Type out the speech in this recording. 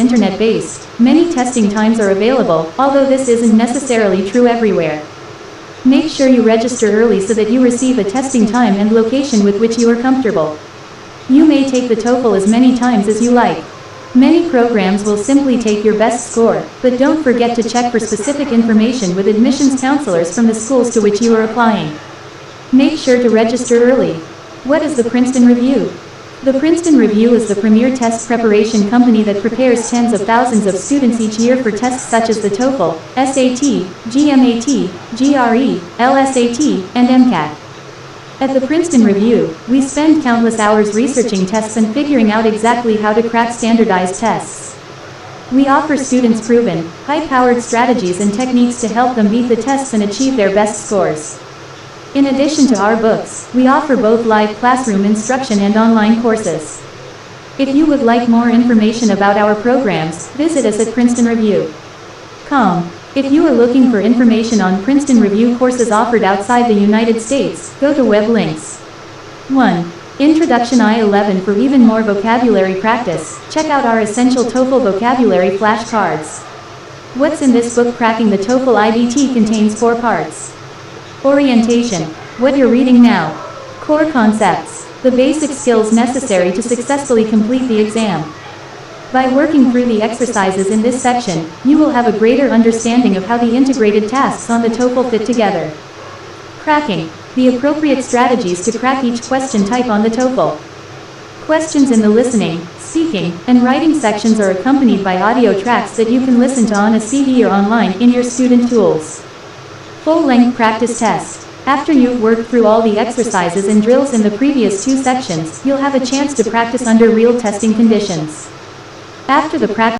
internet-based, many testing times are available, although this isn't necessarily true everywhere. Make sure you register early so that you receive a testing time and location with which you are comfortable. You may take the TOEFL as many times as you like. Many programs will simply take your best score, but don't forget to check for specific information with admissions counselors from the schools to which you are applying. Make sure to register early. What is the Princeton Review? The Princeton Review is the premier test preparation company that prepares tens of thousands of students each year for tests such as the TOEFL, SAT, GMAT, GRE, LSAT, and MCAT. At the Princeton Review, we spend countless hours researching tests and figuring out exactly how to crack standardized tests. We offer students proven, high-powered strategies and techniques to help them beat the tests and achieve their best scores. In addition to our books, we offer both live classroom instruction and online courses. If you would like more information about our programs, visit us at PrincetonReview.com. If you are looking for information on Princeton Review courses offered outside the United States, go to web links. 1. Introduction I-11 for even more vocabulary practice. Check out our essential TOEFL vocabulary flashcards. What's in this book? Cracking the TOEFL IBT contains 4 parts. Orientation. What you're reading now. Core concepts. The basic skills necessary to successfully complete the exam. By working through the exercises in this section, you will have a greater understanding of how the integrated tasks on the TOEFL fit together. Cracking. The appropriate strategies to crack each question type on the TOEFL. Questions in the listening, speaking, and writing sections are accompanied by audio tracks that you can listen to on a CD or online in your student tools. Full-length practice test. After you've worked through all the exercises and drills in the previous 2 sections, you'll have a chance to practice under real testing conditions. After the practice